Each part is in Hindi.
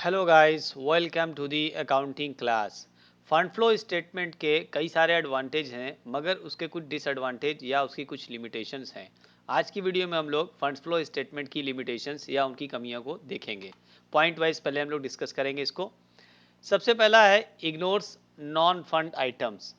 Hello guys, welcome to the accounting class. Fund flow statement के कई सारे एडवांटेज हैं, मगर उसके कुछ डिसएडवांटेज या उसकी कुछ लिमिटेशंस हैं। आज की वीडियो में हम लोग फंड फ्लो स्टेटमेंट की लिमिटेशंस या उनकी कमियों को देखेंगे। पॉइंट वाइज पहले हम लोग डिस्कस करेंगे इसको। सबसे पहला है ignores non fund items.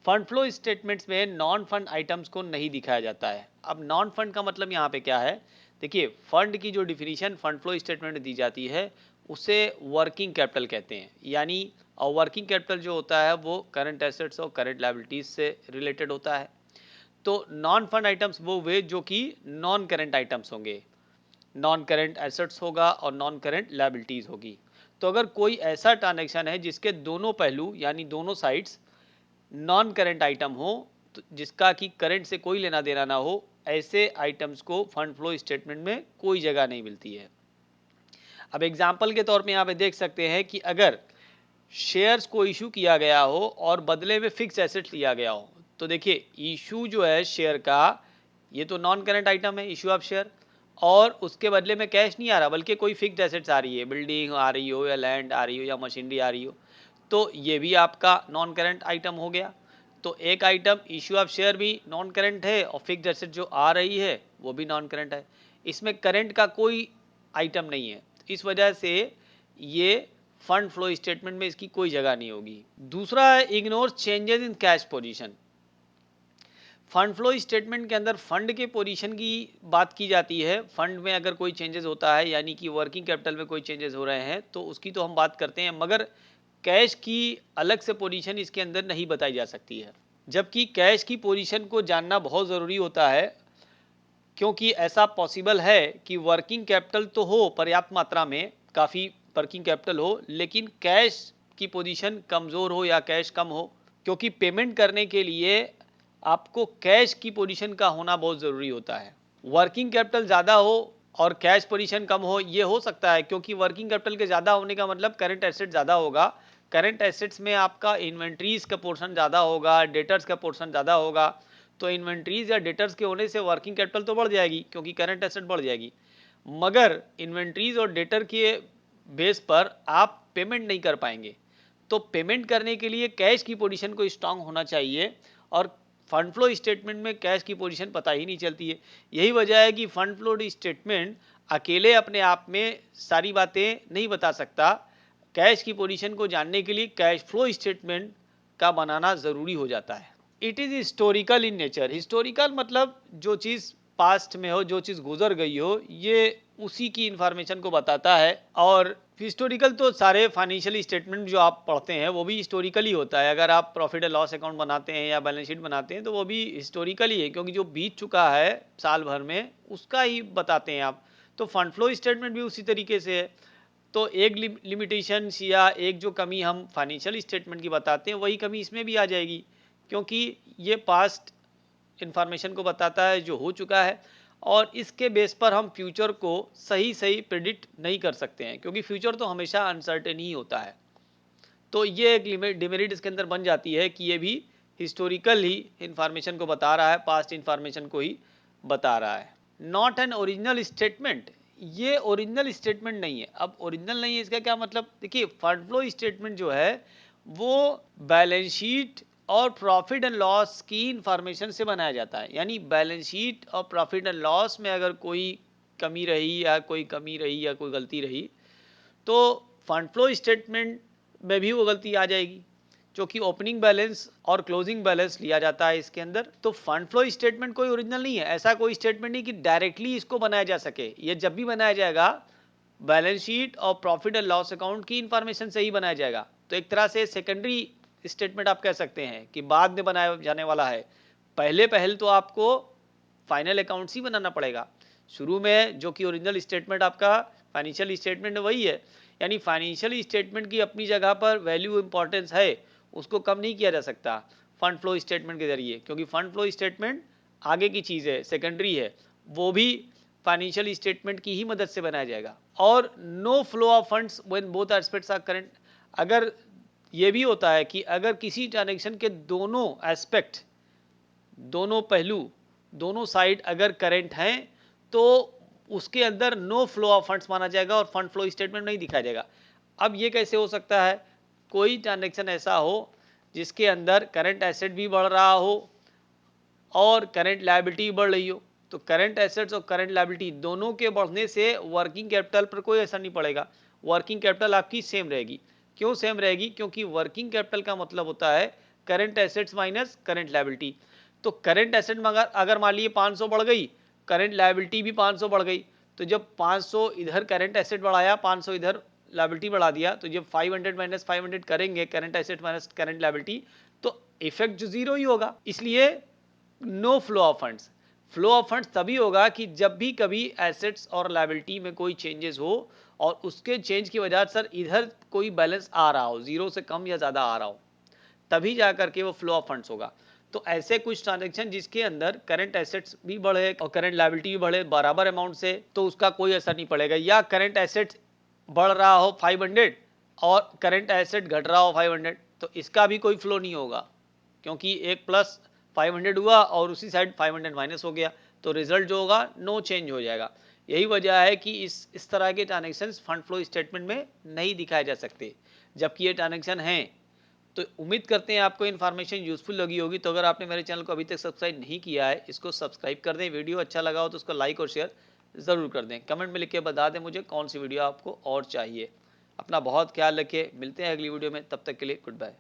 Fund flow statements में नॉन फंड आइटम्स को नहीं दिखाया जाता है। अब नॉन फंड का मतलब यहाँ पे क्या है? देखिए, फंड की जो डिफिनीशन फंड फ्लो स्टेटमेंट में दी जाती है उसे वर्किंग कैपिटल कहते हैं। यानी और वर्किंग कैपिटल जो होता है वो करंट एसेट्स और करंट लायबिलिटीज से रिलेटेड होता है। तो नॉन फंड आइटम्स वो वे जो कि नॉन करंट आइटम्स होंगे, नॉन करंट एसेट्स होगा और नॉन करंट लायबिलिटीज होगी। तो अगर कोई ऐसा ट्रांजेक्शन है जिसके दोनों पहलू यानी दोनों साइड्स नॉन करंट आइटम हो, तो जिसका कि करंट से कोई लेना देना ना हो, ऐसे आइटम्स को फंड फ्लो स्टेटमेंट में कोई जगह नहीं मिलती है। अब एग्जाम्पल के तौर पे यहाँ पे देख सकते हैं कि अगर शेयर्स को इशू किया गया हो और बदले में फिक्स एसेट लिया गया हो, तो देखिए इशू जो है शेयर का, ये तो नॉन करंट आइटम है, इशू ऑफ शेयर, और उसके बदले में कैश नहीं आ रहा बल्कि कोई फिक्स एसेट्स आ रही है, बिल्डिंग आ रही हो या लैंड आ रही हो या मशीनरी आ रही हो, तो ये भी आपका नॉन करंट आइटम हो गया। तो एक आइटम इशू ऑफ शेयर भी नॉन करंट है और फिक्स एसेट जो आ रही है वो भी नॉन करंट है। इसमें करंट का कोई आइटम नहीं है, इस वजह से ये फंड फ्लो स्टेटमेंट में इसकी कोई जगह नहीं होगी। दूसरा है ignore changes in cash position. Fund flow statement के अंदर फंड के पोजीशन की बात की जाती है। फंड में अगर कोई चेंजेस होता है यानी कि वर्किंग कैपिटल में कोई चेंजेस हो रहे हैं तो उसकी तो हम बात करते हैं, मगर कैश की अलग से पोजीशन इसके अंदर नहीं बताई जा सकती है। जबकि कैश की पोजीशन को जानना बहुत ज़रूरी होता है, क्योंकि ऐसा पॉसिबल है कि वर्किंग कैपिटल तो हो पर्याप्त मात्रा में, काफ़ी वर्किंग कैपिटल हो, लेकिन कैश की पोजीशन कमज़ोर हो या कैश कम हो। क्योंकि पेमेंट करने के लिए आपको कैश की पोजीशन का होना बहुत ज़रूरी होता है। वर्किंग कैपिटल ज़्यादा हो और कैश पोजीशन कम हो, ये हो सकता है क्योंकि वर्किंग कैपिटल के ज़्यादा होने का मतलब करंट एसेट ज़्यादा होगा। करंट एसेट्स में आपका इन्वेंट्रीज का पोर्शन ज़्यादा होगा, डेटर्स का पोर्शन ज़्यादा होगा। तो इन्वेंट्रीज या डेटर्स के होने से वर्किंग कैपिटल तो बढ़ जाएगी क्योंकि करंट एसेट बढ़ जाएगी, मगर इन्वेंट्रीज और डेटर के बेस पर आप पेमेंट नहीं कर पाएंगे। तो पेमेंट करने के लिए कैश की पोजीशन को स्ट्रांग होना चाहिए, और फंड फ्लो स्टेटमेंट में कैश की पोजीशन पता ही नहीं चलती है। यही वजह है कि फंड फ्लो स्टेटमेंट अकेले अपने आप में सारी बातें नहीं बता सकता। कैश की पोजीशन को जानने के लिए कैश फ्लो स्टेटमेंट का बनाना ज़रूरी हो जाता है। It is historical in nature. Historical मतलब जो चीज़ पास्ट में हो, जो चीज़ गुजर गई हो, ये उसी की इंफॉर्मेशन को बताता है। और हिस्टोरिकल तो सारे फाइनेंशियल स्टेटमेंट जो आप पढ़ते हैं वो भी हिस्टोरिकल ही होता है। अगर आप प्रॉफिट एंड लॉस अकाउंट बनाते हैं या बैलेंस शीट बनाते हैं तो वो भी हिस्टोरिकल ही है, क्योंकि जो बीत चुका है साल भर में उसका ही बताते हैं आप। तो फंड फ्लो स्टेटमेंट भी उसी तरीके से है। तो एक लिमिटेशंस या एक जो कमी हम फाइनेंशियल स्टेटमेंट की बताते हैं वही कमी इसमें भी आ जाएगी, क्योंकि ये पास्ट इंफॉर्मेशन को बताता है जो हो चुका है, और इसके बेस पर हम फ्यूचर को सही सही प्रिडिक्ट नहीं कर सकते हैं, क्योंकि फ्यूचर तो हमेशा अनसर्टेन ही होता है। तो ये एक डिमेरिट इसके अंदर बन जाती है कि ये भी हिस्टोरिकल ही इंफॉर्मेशन को बता रहा है, पास्ट इंफॉर्मेशन को ही बता रहा है। Not an original statement. ये ओरिजिनल स्टेटमेंट नहीं है। अब ओरिजिनल नहीं है इसका क्या मतलब? देखिए, फंड फ्लो स्टेटमेंट जो है वो बैलेंस शीट और प्रॉफिट एंड लॉस की इंफॉर्मेशन से बनाया जाता है। यानी बैलेंस शीट और प्रॉफिट एंड लॉस में अगर कोई कमी रही या कोई गलती रही, तो फंड फ्लो स्टेटमेंट में भी वो गलती आ जाएगी, क्योंकि ओपनिंग बैलेंस और क्लोजिंग बैलेंस लिया जाता है इसके अंदर। तो फंड फ्लो स्टेटमेंट कोई ओरिजिनल नहीं है। ऐसा कोई स्टेटमेंट नहीं कि डायरेक्टली इसको बनाया जा सके। ये जब भी बनाया जाएगा बैलेंस शीट और प्रॉफिट एंड लॉस अकाउंट की इंफॉर्मेशन से ही बनाया जाएगा। तो एक तरह से सेकेंडरी स्टेटमेंट आप कह सकते हैं कि बाद में बनाया जाने वाला है। पहल तो आपको फाइनल अकाउंट्स ही बनाना पड़ेगा। शुरू में जो कि ओरिजिनल स्टेटमेंट आपका फाइनेंशियल स्टेटमेंट वही है। यानी फाइनेंशियल स्टेटमेंट की अपनी जगह पर वैल्यू इंपॉर्टेंस है, उसको कम नहीं किया जा सकता फंड फ्लो स्टेटमेंट के जरिए, क्योंकि फंड फ्लो स्टेटमेंट आगे की चीज़ है, सेकेंडरी है। वो भी फाइनेंशियल स्टेटमेंट की ही मदद से बनाया जाएगा। और no flow of funds when both aspects are current. अगर ये भी होता है कि अगर किसी ट्रांजेक्शन के दोनों एस्पेक्ट, दोनों पहलू, दोनों साइड अगर करंट हैं, तो उसके अंदर नो फ्लो ऑफ फंड्स माना जाएगा और फंड फ्लो स्टेटमेंट नहीं दिखाया जाएगा। अब ये कैसे हो सकता है? कोई ट्रांजेक्शन ऐसा हो जिसके अंदर करंट एसेट भी बढ़ रहा हो और करंट लायबिलिटी बढ़ रही हो, तो करंट एसेट्स और करंट लायबिलिटी दोनों के बढ़ने से वर्किंग कैपिटल पर कोई असर नहीं पड़ेगा। वर्किंग कैपिटल आपकी सेम रहेगी। क्यों सेम रहेगी? क्योंकि वर्किंग कैपिटल का मतलब होता है current assets minus current liability. तो करंट एसेट में अगर मान लीजिए 500 बढ़ गई, करंट लायबिलिटी भी 500 बढ़ गई, तो जब 500 इधर करंट एसेट बढ़ाया, 500 इधर लायबिलिटी बढ़ा दिया, तो जब 500 माइनस 500 करेंगे, current asset minus current liability, तो इफेक्ट जो जीरो ही होगा। इसलिए no flow of funds. Flow of funds तभी होगा कि जब भी कभी एसेट्स और लायबिलिटी में कोई चेंजेस हो और उसके चेंज की वजह से सर इधर कोई बैलेंस आ रहा हो, जीरो से कम या ज़्यादा आ रहा हो, तभी जा करके वो फ्लो ऑफ फंड्स होगा। तो ऐसे कुछ ट्रांजेक्शन जिसके अंदर करंट एसेट्स भी बढ़े और करंट लायबिलिटी भी बढ़े बराबर अमाउंट से, तो उसका कोई असर नहीं पड़ेगा। या करंट एसेट्स बढ़ रहा हो 500 और करंट एसेट घट रहा हो 500, तो इसका भी कोई फ्लो नहीं होगा, क्योंकि एक प्लस 500 हुआ और उसी साइड 500 माइनस हो गया, तो रिजल्ट जो होगा नो चेंज हो जाएगा। यही वजह है कि इस तरह के ट्रांजेक्शन्स फंड फ्लो स्टेटमेंट में नहीं दिखाए जा सकते, जबकि ये ट्रांजेक्शन हैं। तो उम्मीद करते हैं आपको इन्फॉर्मेशन यूजफुल लगी होगी। तो अगर आपने मेरे चैनल को अभी तक सब्सक्राइब नहीं किया है, इसको सब्सक्राइब कर दें। वीडियो अच्छा लगा हो तो उसको लाइक और शेयर ज़रूर कर दें। कमेंट में लिख के बता दें मुझे कौन सी वीडियो आपको और चाहिए। अपना बहुत ख्याल रखिए, मिलते हैं अगली वीडियो में, तब तक के लिए गुड बाय।